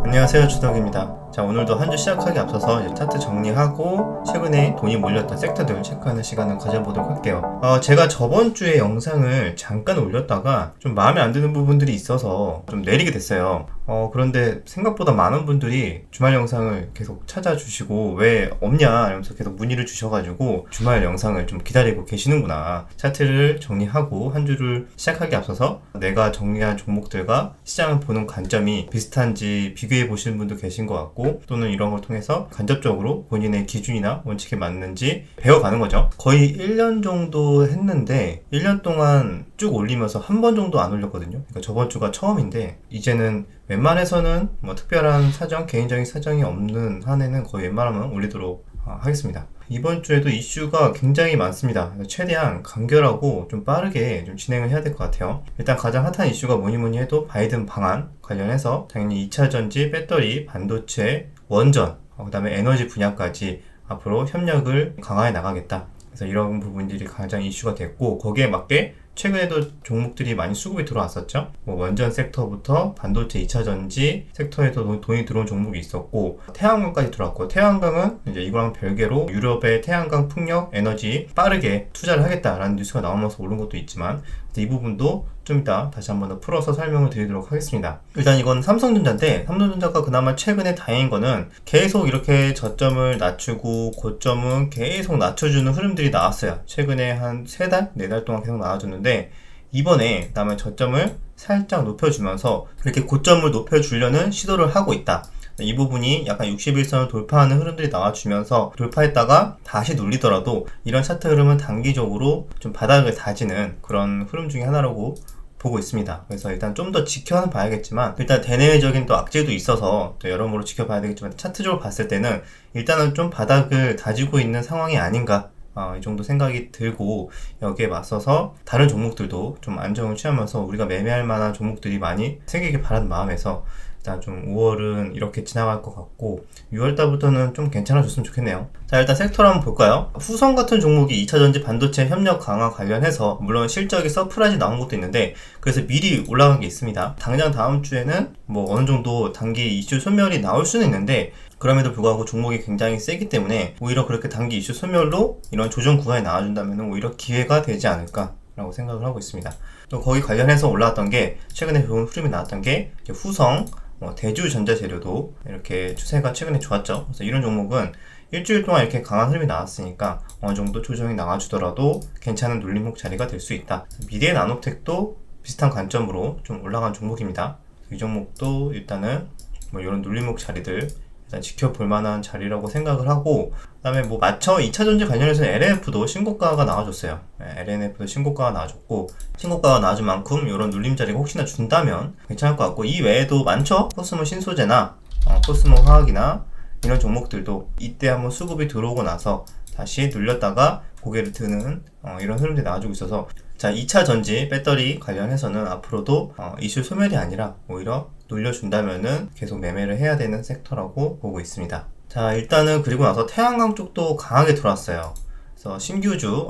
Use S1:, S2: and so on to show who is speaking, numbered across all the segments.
S1: 안녕하세요, 주덕입니다. 자, 오늘도 한 주 시작하기 앞서서 이제 차트 정리하고 최근에 돈이 몰렸던 섹터들 체크하는 시간을 가져보도록 할게요. 제가 저번 주에 영상을 잠깐 올렸다가 좀 마음에 안 드는 부분들이 있어서 좀 내리게 됐어요. 그런데 생각보다 많은 분들이 주말 영상을 계속 찾아주시고 왜 없냐 이러면서 계속 문의를 주셔가지고 주말 영상을 좀 기다리고 계시는구나. 차트를 정리하고 한 주를 시작하기 앞서서 내가 정리한 종목들과 시장을 보는 관점이 비슷한지 비교해 보시는 분도 계신 것 같고, 또는 이런 걸 통해서 간접적으로 본인의 기준이나 원칙에 맞는지 배워가는 거죠. 거의 1년 정도 했는데 1년 동안 쭉 올리면서 한 번 정도 안 올렸거든요. 그러니까 저번 주가 처음인데 이제는 웬만해서는 뭐 특별한 사정, 개인적인 사정이 없는 한에는 거의 웬만하면 올리도록 하겠습니다. 이번 주에도 이슈가 굉장히 많습니다. 최대한 간결하고 좀 빠르게 좀 진행을 해야 될 것 같아요. 일단 가장 핫한 이슈가 뭐니 해도 바이든 방안 관련해서 당연히 2차 전지, 배터리, 반도체, 원전, 그 다음에 에너지 분야까지 앞으로 협력을 강화해 나가겠다. 그래서 이런 부분들이 가장 이슈가 됐고, 거기에 맞게 최근에도 종목들이 많이 수급이 들어왔었죠. 뭐 원전 섹터부터 반도체 2차 전지 섹터에도 돈이 들어온 종목이 있었고, 태양광까지 들어왔고, 태양광은 이제 이거랑 별개로 유럽의 태양광 풍력 에너지 빠르게 투자를 하겠다라는 뉴스가 나오면서 오른 것도 있지만, 이 부분도 좀 이따 다시 한번 더 풀어서 설명을 드리도록 하겠습니다. 일단 이건 삼성전자인데, 삼성전자가 그나마 최근에 다행인 거는 계속 이렇게 저점을 낮추고 고점은 계속 낮춰주는 흐름들이 나왔어요. 최근에 한 3달, 4달 동안 계속 나와줬는데, 이번에 그다음에 저점을 살짝 높여주면서 이렇게 고점을 높여주려는 시도를 하고 있다. 이 부분이 약간 61선을 돌파하는 흐름들이 나와주면서 돌파했다가 다시 눌리더라도 이런 차트 흐름은 단기적으로 좀 바닥을 다지는 그런 흐름 중에 하나라고 보고 있습니다. 그래서 일단 좀 더 지켜봐야겠지만, 일단 대내외적인 또 악재도 있어서 또 여러모로 지켜봐야 되겠지만, 차트적으로 봤을 때는 일단은 좀 바닥을 다지고 있는 상황이 아닌가, 이 정도 생각이 들고, 여기에 맞서서 다른 종목들도 좀 안정을 취하면서 우리가 매매할 만한 종목들이 많이 생기길 바라는 마음에서 일단 좀 5월은 이렇게 지나갈 것 같고 6월달부터는 좀 괜찮아졌으면 좋겠네요. 자, 일단 섹터를 한번 볼까요? 후성 같은 종목이 2차전지 반도체 협력 강화 관련해서 물론 실적이 서프라이즈 나온 것도 있는데, 그래서 미리 올라간 게 있습니다. 당장 다음 주에는 뭐 어느 정도 단기 이슈 소멸이 나올 수는 있는데, 그럼에도 불구하고 종목이 굉장히 세기 때문에 오히려 그렇게 단기 이슈 소멸로 이런 조정 구간이 나와준다면 오히려 기회가 되지 않을까 라고 생각을 하고 있습니다. 또 거기 관련해서 올라왔던 게, 최근에 좋은 흐름이 나왔던 게 후성, 대주전자재료도 이렇게 추세가 최근에 좋았죠. 그래서 이런 종목은 일주일 동안 이렇게 강한 흐름이 나왔으니까 어느 정도 조정이 나와주더라도 괜찮은 눌림목 자리가 될 수 있다. 미래 나노텍도 비슷한 관점으로 좀 올라간 종목입니다. 이 종목도 일단은 뭐 이런 눌림목 자리들 일단 지켜볼 만한 자리라고 생각을 하고, 그 다음에 뭐 맞춰 2차전지 관련해서는 LNF도 신고가가 나와줬어요. LNF도 신고가가 나와줬고, 신고가가 나와준 만큼 이런 눌림 자리가 혹시나 준다면 괜찮을 것 같고, 이 외에도 많죠? 코스모 신소재나 코스모 화학이나 이런 종목들도 이때 한번 수급이 들어오고 나서 다시 눌렸다가 고개를 드는 이런 흐름들이 나와주고 있어서, 자, 2차 전지 배터리 관련해서는 앞으로도 이슈 소멸이 아니라 오히려 눌려준다면은 계속 매매를 해야 되는 섹터라고 보고 있습니다. 자, 일단은 그리고 나서 태양광 쪽도 강하게 들어왔어요. 그래서 신규주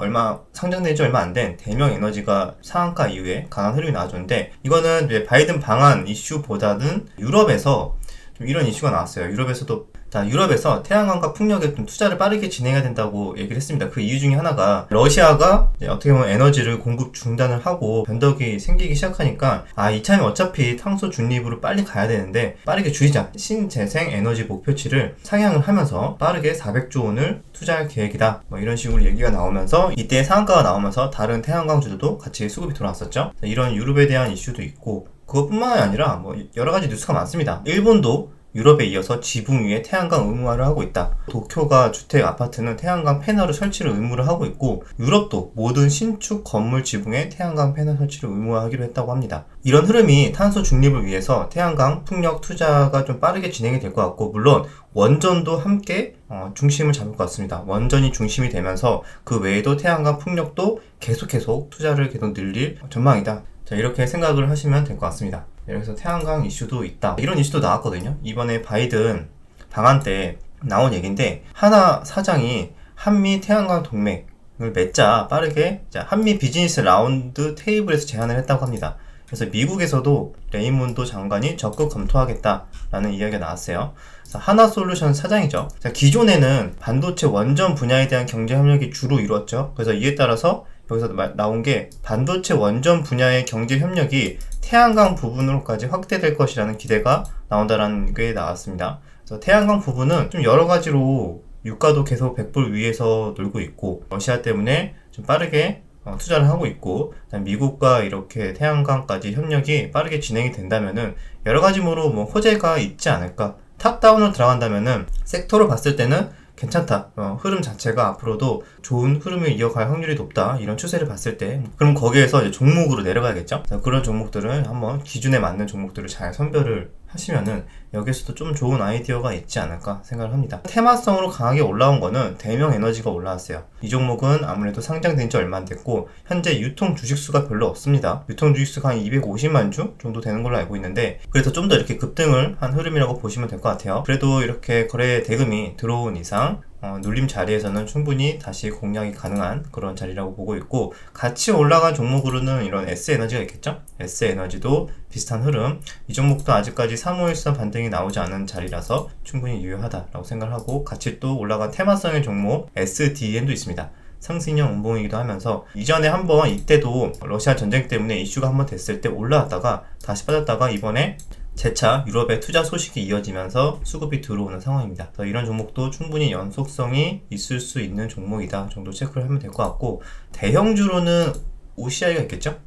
S1: 상장된 지 얼마 안 된 대명에너지가 상한가 이후에 강한 흐름이 나와줬는데, 이거는 이제 바이든 방한 이슈보다는 유럽에서 좀 이런 이슈가 나왔어요. 유럽에서 태양광과 풍력에 좀 투자를 빠르게 진행해야 된다고 얘기를 했습니다. 그 이유 중에 하나가 러시아가 어떻게 보면 에너지를 공급 중단을 하고 변덕이 생기기 시작하니까, 이참에 어차피 탄소 중립으로 빨리 가야 되는데 빠르게 줄이자. 신재생 에너지 목표치를 상향을 하면서 빠르게 400조 원을 투자할 계획이다. 뭐 이런 식으로 얘기가 나오면서 이때 상한가가 나오면서 다른 태양광주들도 같이 수급이 들어왔었죠. 이런 유럽에 대한 이슈도 있고, 그것뿐만이 아니라 뭐 여러 가지 뉴스가 많습니다. 일본도 유럽에 이어서 지붕 위에 태양광 의무화를 하고 있다. 도쿄가 주택 아파트는 태양광 패널을 설치를 의무를 하고 있고, 유럽도 모든 신축 건물 지붕에 태양광 패널 설치를 의무화하기로 했다고 합니다. 이런 흐름이 탄소 중립을 위해서 태양광 풍력 투자가 좀 빠르게 진행이 될 것 같고, 물론 원전도 함께 중심을 잡을 것 같습니다. 원전이 중심이 되면서 그 외에도 태양광 풍력도 계속 투자를 계속 늘릴 전망이다. 자, 이렇게 생각을 하시면 될 것 같습니다. 여기서 태양광 이슈도 있다. 이런 이슈도 나왔거든요. 이번에 바이든 방한 때 나온 얘기인데, 하나 사장이 한미 태양광 동맹을 맺자 빠르게 한미 비즈니스 라운드 테이블에서 제안을 했다고 합니다. 그래서 미국에서도 레이몬도 장관이 적극 검토하겠다라는 이야기가 나왔어요. 하나솔루션 사장이죠. 자, 기존에는 반도체 원전 분야에 대한 경제 협력이 주로 이루었죠. 그래서 이에 따라서 여기서 나온 게 반도체 원전 분야의 경제 협력이 태양광 부분으로까지 확대될 것이라는 기대가 나온다라는 게 나왔습니다. 그래서 태양광 부분은 좀 여러 가지로 유가도 계속 100불 위에서 놀고 있고, 러시아 때문에 좀 빠르게 투자를 하고 있고, 미국과 이렇게 태양광까지 협력이 빠르게 진행이 된다면은 여러 가지로 뭐 호재가 있지 않을까. 탑다운으로 들어간다면은 섹터로 봤을 때는 괜찮다. 흐름 자체가 앞으로도 좋은 흐름을 이어갈 확률이 높다. 이런 추세를 봤을 때 그럼 거기에서 이제 종목으로 내려가야겠죠. 그런 종목들을 한번 기준에 맞는 종목들을 잘 선별을 하시면은 여기서도 좀 좋은 아이디어가 있지 않을까 생각을 합니다. 테마성으로 강하게 올라온 거는 대명에너지가 올라왔어요. 이 종목은 아무래도 상장된 지 얼마 안 됐고 현재 유통 주식수가 별로 없습니다. 유통 주식수가 한 250만 주 정도 되는 걸로 알고 있는데, 그래서 좀 더 이렇게 급등을 한 흐름이라고 보시면 될 것 같아요. 그래도 이렇게 거래 대금이 들어온 이상 눌림 자리에서는 충분히 다시 공략이 가능한 그런 자리라고 보고 있고, 같이 올라간 종목으로는 이런 S에너지가 있겠죠? S에너지도 비슷한 흐름, 이 종목도 아직까지 351선 반등이 나오지 않은 자리라서 충분히 유효하다라고 생각하고, 같이 또 올라간 테마성의 종목 SDN도 있습니다. 상승형 음봉이기도 하면서 이전에 한번 이때도 러시아 전쟁 때문에 이슈가 한번 됐을 때 올라왔다가 다시 빠졌다가 이번에 재차 유럽의 투자 소식이 이어지면서 수급이 들어오는 상황입니다. 이런 종목도 충분히 연속성이 있을 수 있는 종목이다 정도 체크를 하면 될 것 같고, 대형주로는 OCI가 있겠죠?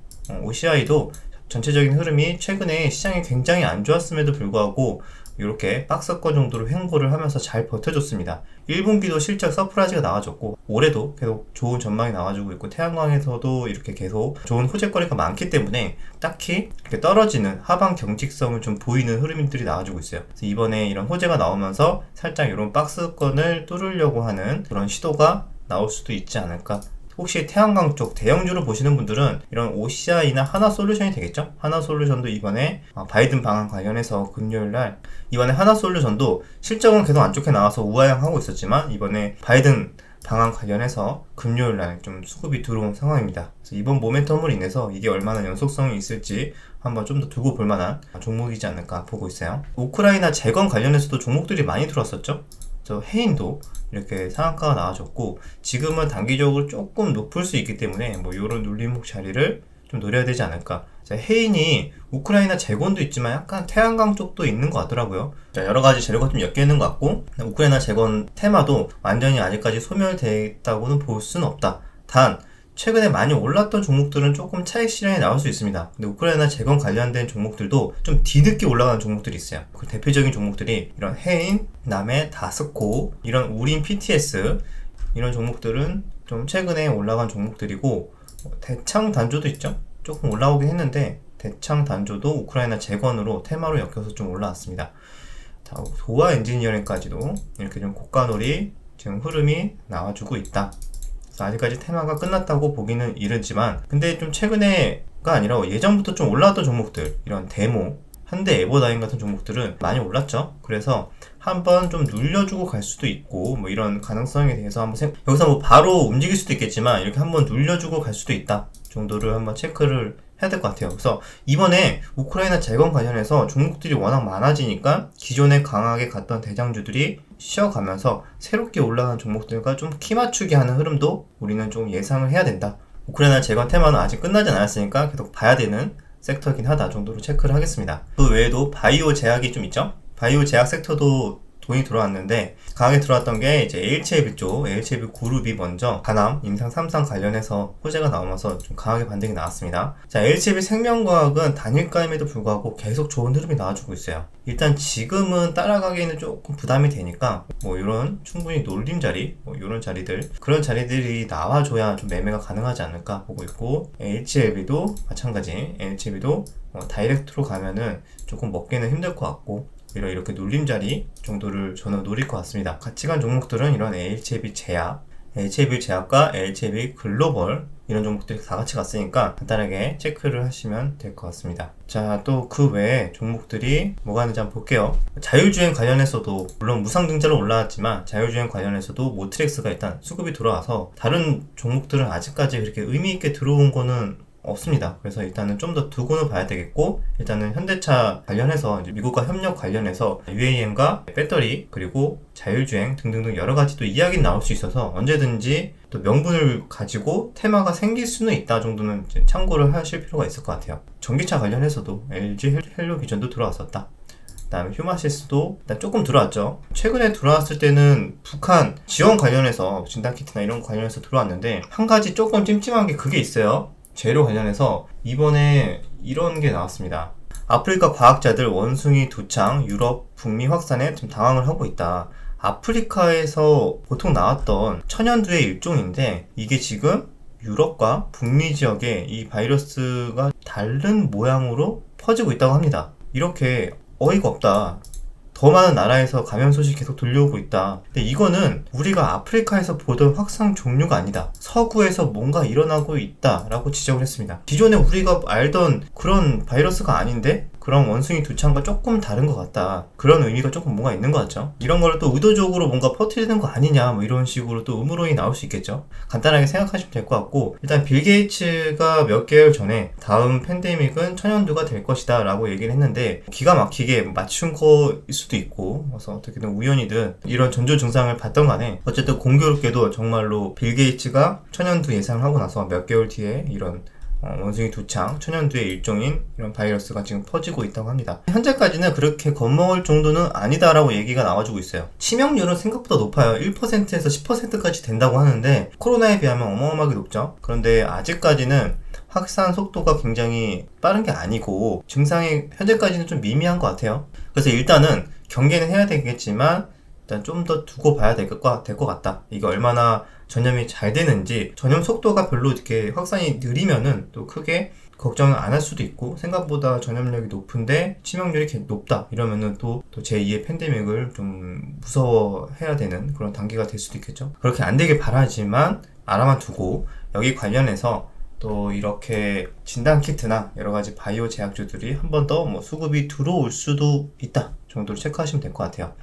S1: OCI도 전체적인 흐름이 최근에 시장이 굉장히 안 좋았음에도 불구하고 이렇게 박스권 정도로 횡보를 하면서 잘 버텨줬습니다. 1분기도 실적 서프라이즈가 나와줬고, 올해도 계속 좋은 전망이 나와주고 있고, 태양광에서도 이렇게 계속 좋은 호재거리가 많기 때문에 딱히 이렇게 떨어지는 하방 경직성을 좀 보이는 흐름들이 나와주고 있어요. 그래서 이번에 이런 호재가 나오면서 살짝 이런 박스권을 뚫으려고 하는 그런 시도가 나올 수도 있지 않을까. 혹시 태양광 쪽 대형주를 보시는 분들은 이런 OCI나 하나솔루션이 되겠죠? 하나솔루션도 이번에 바이든 방한 관련해서 금요일날 이번에 하나솔루션도 실적은 계속 안 좋게 나와서 우하향하고 있었지만 이번에 바이든 방한 관련해서 금요일날 좀 수급이 들어온 상황입니다. 그래서 이번 모멘텀으로 인해서 이게 얼마나 연속성이 있을지 한번 좀 더 두고 볼 만한 종목이지 않을까 보고 있어요. 우크라이나 재건 관련해서도 종목들이 많이 들어왔었죠? 해인도 이렇게 상한가가 나와줬고, 지금은 단기적으로 조금 높을 수 있기 때문에 뭐 이런 눌림목 자리를 좀 노려야 되지 않을까. 해인이 우크라이나 재건도 있지만 약간 태양광 쪽도 있는 것 같더라고요. 여러 가지 재료가 좀 엮여 있는 것 같고, 우크라이나 재건 테마도 완전히 아직까지 소멸되었다고는 볼 수는 없다. 단 최근에 많이 올랐던 종목들은 조금 차익 실현이 나올 수 있습니다. 근데 우크라이나 재건 관련된 종목들도 좀 뒤늦게 올라가는 종목들이 있어요. 그 대표적인 종목들이 이런 해인, 남해, 다스코, 이런 우린 PTS 이런 종목들은 좀 최근에 올라간 종목들이고, 대창 단조도 있죠. 조금 올라오긴 했는데 대창 단조도 우크라이나 재건으로 테마로 엮여서 좀 올라왔습니다. 도화 엔지니어링까지도 이렇게 좀 고가놀이 지금 흐름이 나와주고 있다. 아직까지 테마가 끝났다고 보기는 이르지만, 근데 좀 최근에가 아니라 예전부터 좀 올라왔던 종목들, 이런 데모, 현대 에버다인 같은 종목들은 많이 올랐죠. 그래서 한번 좀 눌려주고 갈 수도 있고, 뭐 이런 가능성에 대해서 한번 여기서 뭐 바로 움직일 수도 있겠지만 이렇게 한번 눌려주고 갈 수도 있다 정도를 한번 체크를 해야 될 것 같아요. 그래서 이번에 우크라이나 재건 관련해서 종목들이 워낙 많아지니까 기존에 강하게 갔던 대장주들이 쉬어가면서 새롭게 올라가는 종목들과 좀 키 맞추기 하는 흐름도 우리는 좀 예상을 해야 된다. 우크라이나 재건 테마는 아직 끝나지 않았으니까 계속 봐야 되는 섹터이긴 하다 정도로 체크를 하겠습니다. 그 외에도 바이오 제약이 좀 있죠? 바이오 제약 섹터도 돈이 들어왔는데 강하게 들어왔던 게 이제 HLB 쪽, HLB 그룹이 먼저 간암, 임상 3상 관련해서 호재가 나오면서 좀 강하게 반등이 나왔습니다. 자, HLB 생명과학은 단일가임에도 불구하고 계속 좋은 흐름이 나와주고 있어요. 일단 지금은 따라가기에는 조금 부담이 되니까 뭐 이런 충분히 놀림 자리, 뭐 이런 자리들, 그런 자리들이 나와줘야 좀 매매가 가능하지 않을까 보고 있고, HLB도 마찬가지, HLB도 다이렉트로 가면은 조금 먹기는 힘들 것 같고, 이렇게 눌림 자리 정도를 저는 노릴 것 같습니다. 같이 간 종목들은 이런 HLB 제약, HLB 제약과 HLB 글로벌 이런 종목들이 다 같이 갔으니까 간단하게 체크를 하시면 될 것 같습니다. 자, 또 그 외에 종목들이 뭐가 있는지 한번 볼게요. 자율주행 관련해서도 물론 무상증자로 올라왔지만 자율주행 관련해서도 모트렉스가 일단 수급이 들어와서 다른 종목들은 아직까지 그렇게 의미있게 들어온 거는 없습니다. 그래서 일단은 좀 더 두고는 봐야 되겠고, 일단은 현대차 관련해서 이제 미국과 협력 관련해서 UAM과 배터리 그리고 자율주행 등등등 여러 가지 또 이야기는 나올 수 있어서 언제든지 또 명분을 가지고 테마가 생길 수는 있다 정도는 이제 참고를 하실 필요가 있을 것 같아요. 전기차 관련해서도 LG 헬로비전도 들어왔었다. 그다음에 휴마시스도 일단 조금 들어왔죠. 최근에 들어왔을 때는 북한 지원 관련해서 진단키트나 이런 관련해서 들어왔는데, 한 가지 조금 찜찜한 게 그게 있어요. 재료 관련해서 이번에 이런 게 나왔습니다. 아프리카 과학자들 원숭이 두창 유럽 북미 확산에 좀 당황을 하고 있다. 아프리카에서 보통 나왔던 천연두의 일종인데, 이게 지금 유럽과 북미 지역에 이 바이러스가 다른 모양으로 퍼지고 있다고 합니다. 이렇게 어이가 없다. 더 많은 나라에서 감염 소식 계속 들려오고 있다. 근데 이거는 우리가 아프리카에서 보던 확산 종류가 아니다. 서구에서 뭔가 일어나고 있다라고 지적을 했습니다. 기존에 우리가 알던 그런 바이러스가 아닌데? 그런 원숭이 두창과 조금 다른 것 같다. 그런 의미가 조금 뭔가 있는 것 같죠. 이런 거를 또 의도적으로 뭔가 퍼뜨리는 거 아니냐, 뭐 이런 식으로 또 음모론이 나올 수 있겠죠. 간단하게 생각하시면 될 것 같고, 일단 빌 게이츠가 몇 개월 전에 다음 팬데믹은 천연두가 될 것이다 라고 얘기를 했는데, 기가 막히게 맞춘 거일 수도 있고, 그래서 어떻게든 우연이든 이런 전조 증상을 봤던 간에 어쨌든 공교롭게도 정말로 빌 게이츠가 천연두 예상을 하고 나서 몇 개월 뒤에 이런 원숭이 두창, 천연두의 일종인 이런 바이러스가 지금 퍼지고 있다고 합니다. 현재까지는 그렇게 겁먹을 정도는 아니다라고 얘기가 나와주고 있어요. 치명률은 생각보다 높아요. 1%에서 10%까지 된다고 하는데, 코로나에 비하면 어마어마하게 높죠. 그런데 아직까지는 확산 속도가 굉장히 빠른 게 아니고 증상이 현재까지는 좀 미미한 것 같아요. 그래서 일단은 경계는 해야 되겠지만 일단 좀 더 두고 봐야 될 것 같다. 이게 얼마나 전염이 잘 되는지, 전염 속도가 별로 이렇게 확산이 느리면은 또 크게 걱정을 안 할 수도 있고, 생각보다 전염력이 높은데 치명률이 높다 이러면은 또 제2의 팬데믹을 좀 무서워해야 되는 그런 단계가 될 수도 있겠죠. 그렇게 안 되길 바라지만 알아만 두고, 여기 관련해서 또 이렇게 진단키트나 여러가지 바이오 제약주들이 한 번 더 뭐 수급이 들어올 수도 있다 정도로 체크하시면 될 것 같아요.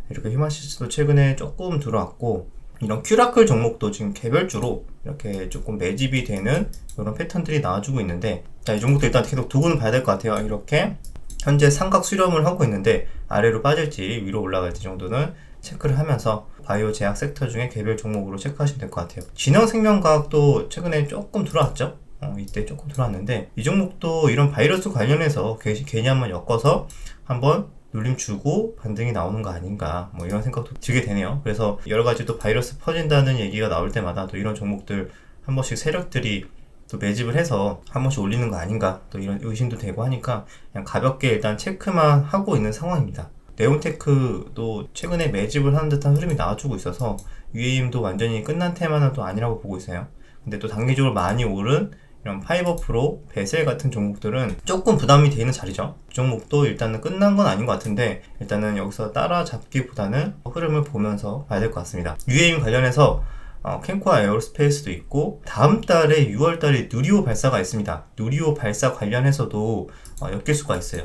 S1: 이렇게 휴마시스도 최근에 조금 들어왔고, 이런 큐라클 종목도 지금 개별주로 이렇게 조금 매집이 되는 이런 패턴들이 나와주고 있는데, 자, 이 종목도 일단 계속 두고는 봐야 될 것 같아요. 이렇게 현재 삼각 수렴을 하고 있는데 아래로 빠질지 위로 올라갈지 정도는 체크를 하면서 바이오 제약 섹터 중에 개별 종목으로 체크하시면 될 것 같아요. 진영생명과학도 최근에 조금 들어왔죠. 이때 조금 들어왔는데, 이 종목도 이런 바이러스 관련해서 괜히 한번 엮어서 한번 눌림 주고 반등이 나오는 거 아닌가, 뭐 이런 생각도 들게 되네요. 그래서 여러 가지 또 바이러스 퍼진다는 얘기가 나올 때마다 또 이런 종목들 한 번씩 세력들이 또 매집을 해서 한 번씩 올리는 거 아닌가, 또 이런 의심도 되고 하니까 그냥 가볍게 일단 체크만 하고 있는 상황입니다. 네온테크도 최근에 매집을 하는 듯한 흐름이 나와주고 있어서 UAM도 완전히 끝난 테마는 또 아니라고 보고 있어요. 근데 또 단기적으로 많이 오른 이런 파이버 프로, 베셀 같은 종목들은 조금 부담이 되는 자리죠. 이 종목도 일단은 끝난 건 아닌 것 같은데, 일단은 여기서 따라잡기보다는 흐름을 보면서 봐야 될 것 같습니다. UAM 관련해서 캠코아 에어로스페이스도 있고, 다음 달에 6월 달에 누리호 발사가 있습니다. 누리호 발사 관련해서도 엮일 수가 있어요.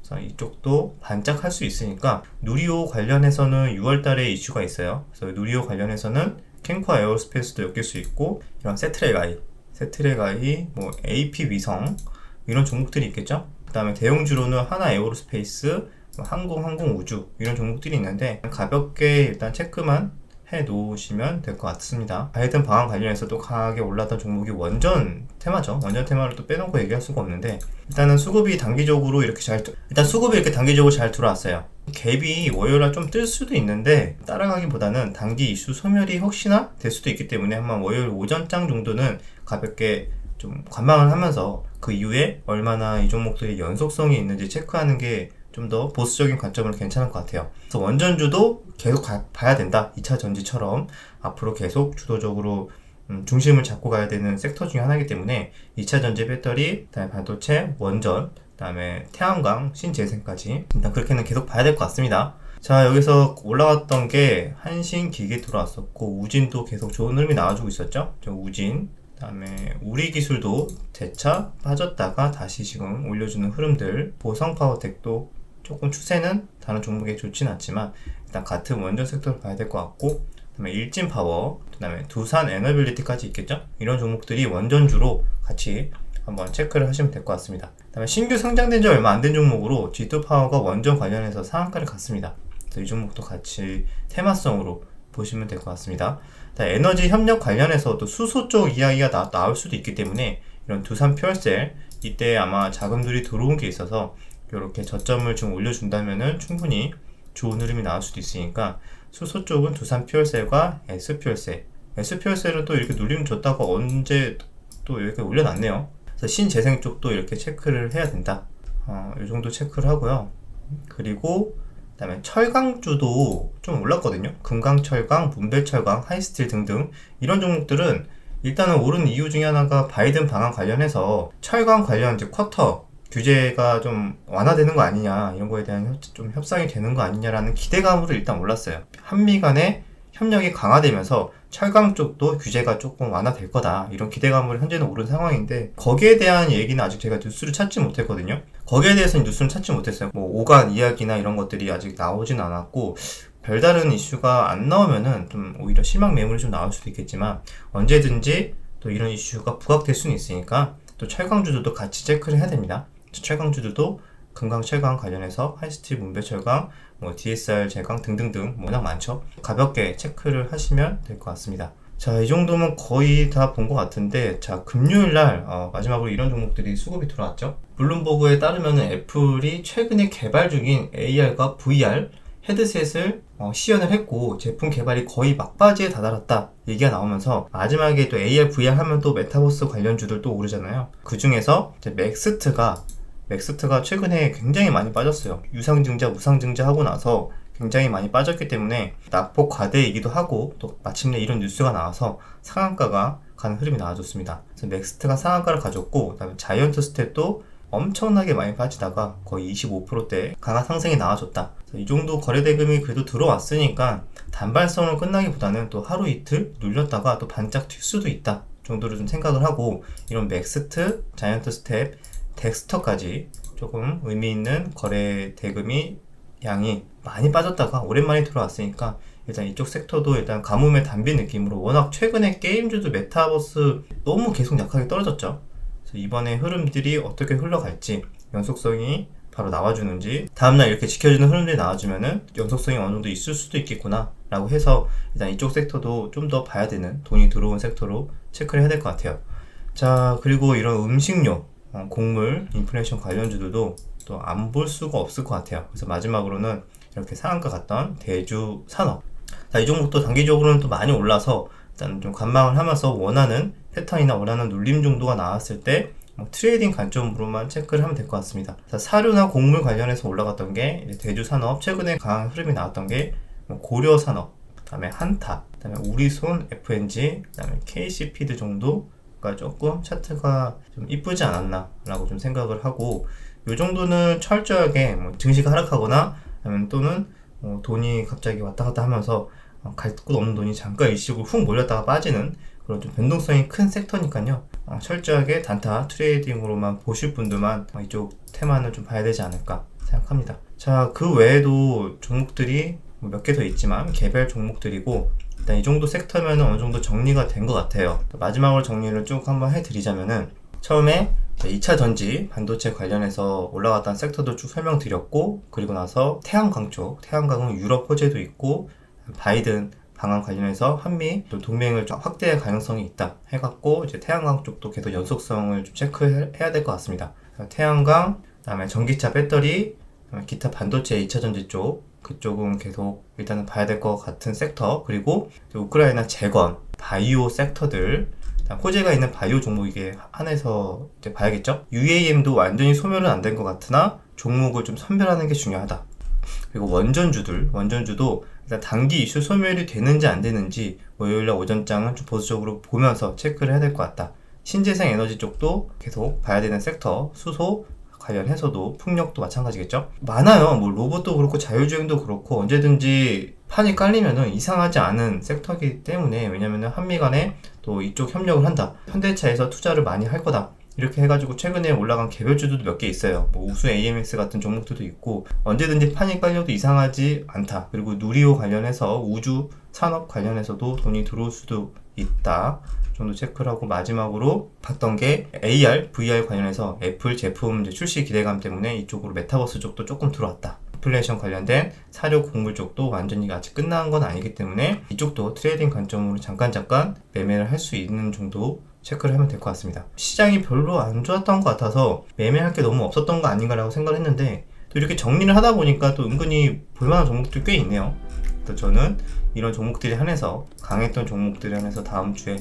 S1: 그래서 이쪽도 반짝할 수 있으니까, 누리호 관련해서는 6월 달에 이슈가 있어요. 그래서 누리호 관련해서는 캠코아 에어로스페이스도 엮일 수 있고, 이런 세트렉아이, 뭐 AP 위성 이런 종목들이 있겠죠. 그 다음에 대형주로는 하나 에어로스페이스, 항공우주 이런 종목들이 있는데, 가볍게 일단 체크만 해 놓으시면 될 것 같습니다. 바이든 방안 관련해서도 강하게 올랐던 종목이 원전 테마죠. 원전 테마를 또 빼놓고 얘기할 수가 없는데, 일단은 수급이 단기적으로 이렇게 단기적으로 잘 들어왔어요. 갭이 월요일날 좀 뜰 수도 있는데, 따라가기보다는 단기 이슈 소멸이 혹시나 될 수도 있기 때문에 한번 월요일 오전장 정도는 가볍게 좀 관망을 하면서 그 이후에 얼마나 이 종목들이 연속성이 있는지 체크하는 게 좀 더 보수적인 관점으로 괜찮을 것 같아요. 그래서 원전주도 계속 봐야 된다. 2차 전지처럼 앞으로 계속 주도적으로 중심을 잡고 가야 되는 섹터 중에 하나이기 때문에 2차 전지 배터리, 그다음에 반도체, 원전, 그다음에 태양광, 신재생까지 일단 그렇게는 계속 봐야 될 것 같습니다. 자, 여기서 올라왔던 게 한신기계 들어왔었고, 우진도 계속 좋은 흐름이 나와주고 있었죠. 우진, 그다음에 우리기술도 재차 빠졌다가 다시 지금 올려주는 흐름들, 보성파워텍도 조금 추세는 다른 종목에 좋진 않지만 일단 같은 원전 섹터를 봐야 될 것 같고, 그다음에 일진파워, 그다음에 두산에너빌리티까지 있겠죠. 이런 종목들이 원전주로 같이 한번 체크를 하시면 될 것 같습니다. 그다음에 신규 상장된 지 얼마 안 된 종목으로 G2파워가 원전 관련해서 상한가를 갔습니다. 그래서 이 종목도 같이 테마성으로 보시면 될 것 같습니다. 에너지 협력 관련해서도 수소 쪽 이야기가 나올 수도 있기 때문에 이런 두산 퓨얼셀 이때 아마 자금들이 들어온 게 있어서 이렇게 저점을 좀 올려준다면은 충분히 좋은 흐름이 나올 수도 있으니까 수소 쪽은 두산 퓨얼셀과 S퓨얼셀 S퓨얼셀은 또 이렇게 눌림 줬다가 언제 또 이렇게 올려놨네요. 그래서 신재생 쪽도 이렇게 체크를 해야 된다. 이 정도 체크를 하고요. 그리고 그다음에 철강주도 좀 올랐거든요. 금강철강, 문배철강, 하이스틸 등등 이런 종목들은 일단은 오른 이유 중에 하나가 바이든 방안 관련해서 철강 관련 이제 쿼터 규제가 좀 완화되는 거 아니냐 이런 거에 대한 좀 협상이 되는 거 아니냐라는 기대감으로 일단 올랐어요. 한미 간의 협력이 강화되면서 철강 쪽도 규제가 조금 완화될 거다 이런 기대감을 현재는 오른 상황인데 거기에 대한 얘기는 아직 제가 뉴스를 찾지 못했거든요. 거기에 대해서는 뉴스는 찾지 못했어요. 뭐 오간 이야기나 이런 것들이 아직 나오진 않았고 별다른 이슈가 안 나오면은 좀 오히려 실망 매물이 좀 나올 수도 있겠지만 언제든지 또 이런 이슈가 부각될 수는 있으니까 또 철강주들도 같이 체크를 해야 됩니다. 철강주들도 금강 철강 관련해서 하이스틸 문배철강 뭐 DSR 제강 등등등 워낙 많죠. 가볍게 체크를 하시면 될 것 같습니다. 자, 이 정도면 거의 다 본 것 같은데 자, 금요일날 마지막으로 이런 종목들이 수급이 들어왔죠. 블룸버그에 따르면 애플이 최근에 개발 중인 AR과 VR 헤드셋을 시연을 했고 제품 개발이 거의 막바지에 다다랐다 얘기가 나오면서 마지막에 또 AR, VR 하면 또 메타버스 관련주들 또 오르잖아요. 그 중에서 넥스트가 최근에 굉장히 많이 빠졌어요. 유상증자, 무상증자 하고 나서 굉장히 많이 빠졌기 때문에 낙폭 과대이기도 하고 또 마침내 이런 뉴스가 나와서 상한가가 가는 흐름이 나와줬습니다. 그래서 넥스트가 상한가를 가졌고 그다음에 자이언트 스텝도 엄청나게 많이 빠지다가 거의 25%대 강한 상승이 나와줬다. 이 정도 거래대금이 그래도 들어왔으니까 단발성으로 끝나기보다는 또 하루 이틀 눌렸다가 또 반짝 튈 수도 있다 정도로 좀 생각을 하고 이런 넥스트, 자이언트 스텝, 덱스터까지 조금 의미 있는 거래 대금이 양이 많이 빠졌다가 오랜만에 들어왔으니까 일단 이쪽 섹터도 일단 가뭄에 담빈 느낌으로 워낙 최근에 게임주도 메타버스 너무 계속 약하게 떨어졌죠. 그래서 이번에 흐름들이 어떻게 흘러갈지 연속성이 바로 나와주는지 다음날 이렇게 지켜주는 흐름들이 나와주면은 연속성이 어느 정도 있을 수도 있겠구나 라고 해서 일단 이쪽 섹터도 좀 더 봐야 되는 돈이 들어온 섹터로 체크를 해야 될 것 같아요. 자, 그리고 이런 음식료 곡물, 인플레이션 관련주들도 또 안 볼 수가 없을 것 같아요. 그래서 마지막으로는 이렇게 상한가 갔던 대주 산업. 자, 이 종목도 단기적으로는 또 많이 올라서 일단 좀 관망을 하면서 원하는 패턴이나 원하는 눌림 정도가 나왔을 때 트레이딩 관점으로만 체크를 하면 될 것 같습니다. 자, 사료나 곡물 관련해서 올라갔던 게 대주 산업, 최근에 강한 흐름이 나왔던 게 고려 산업, 그다음에 한타, 그다음에 우리손 FNG, 그다음에 KC피드 정도. 조금 차트가 좀 이쁘지 않았나 라고 좀 생각을 하고 이 정도는 철저하게 증시가 하락하거나 아니면 또는 돈이 갑자기 왔다 갔다 하면서 갈 곳 없는 돈이 잠깐 일시적으로 훅 몰렸다가 빠지는 그런 좀 변동성이 큰 섹터니까요. 철저하게 단타 트레이딩으로만 보실 분들만 이쪽 테마는 좀 봐야 되지 않을까 생각합니다. 자, 그 외에도 종목들이 몇 개 더 있지만 개별 종목들이고 일단 이 정도 섹터면 어느 정도 정리가 된 것 같아요. 마지막으로 정리를 쭉 한번 해드리자면은 처음에 2차 전지 반도체 관련해서 올라갔던 섹터도 쭉 설명드렸고 그리고 나서 태양광 쪽, 태양광은 유럽 호재도 있고 바이든 방안 관련해서 한미 동맹을 좀 확대할 가능성이 있다 해갖고 이제 태양광 쪽도 계속 연속성을 좀 체크해야 될 것 같습니다. 태양광, 그다음에 전기차 배터리, 그다음에 기타 반도체 2차 전지 쪽 그쪽은 계속 일단은 봐야 될 것 같은 섹터 그리고 우크라이나 재건, 바이오 섹터들 호재가 있는 바이오 종목에 한해서 이제 봐야겠죠. UAM도 완전히 소멸은 안 된 것 같으나 종목을 좀 선별하는 게 중요하다. 그리고 원전주도 일단 단기 이슈 소멸이 되는지 안 되는지 월요일날 오전장은 좀 보수적으로 보면서 체크를 해야 될 것 같다. 신재생 에너지 쪽도 계속 봐야 되는 섹터, 수소 관련해서도 풍력도 마찬가지겠죠. 많아요. 뭐 로봇도 그렇고 자율주행도 그렇고 언제든지 판이 깔리면은 이상하지 않은 섹터이기 때문에 왜냐면은 한미 간에 또 이쪽 협력을 한다. 현대차에서 투자를 많이 할 거다. 이렇게 해가지고 최근에 올라간 개별주들도 몇 개 있어요. 뭐 우수 AMS 같은 종목들도 있고 언제든지 판이 깔려도 이상하지 않다. 그리고 누리호 관련해서 우주 산업 관련해서도 돈이 들어올 수도 있다. 정도 체크를 하고 마지막으로 봤던 게 AR, VR 관련해서 애플 제품 이제 출시 기대감 때문에 이쪽으로 메타버스 쪽도 조금 들어왔다. 인플레이션 관련된 사료 곡물 쪽도 완전히 아직 끝난 건 아니기 때문에 이쪽도 트레이딩 관점으로 잠깐 매매를 할 수 있는 정도 체크를 하면 될 것 같습니다. 시장이 별로 안 좋았던 것 같아서 매매할 게 너무 없었던 거 아닌가라고 생각을 했는데 또 이렇게 정리를 하다 보니까 또 은근히 볼만한 종목들이 꽤 있네요. 또 저는 이런 종목들이 한해서 강했던 종목들이 한해서 다음 주에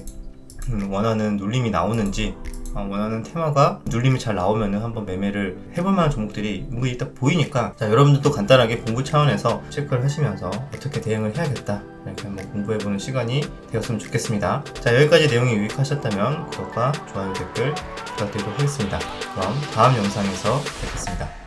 S1: 원하는 눌림이 나오는지 원하는 테마가 눌림이 잘 나오면 한번 매매를 해볼 만한 종목들이 은근히 딱 보이니까 자, 여러분들도 간단하게 공부 차원에서 체크를 하시면서 어떻게 대응을 해야겠다 이렇게 한번 공부해보는 시간이 되었으면 좋겠습니다. 자, 여기까지 내용이 유익하셨다면 구독과 좋아요, 댓글 부탁드리도록 하겠습니다. 그럼 다음 영상에서 뵙겠습니다.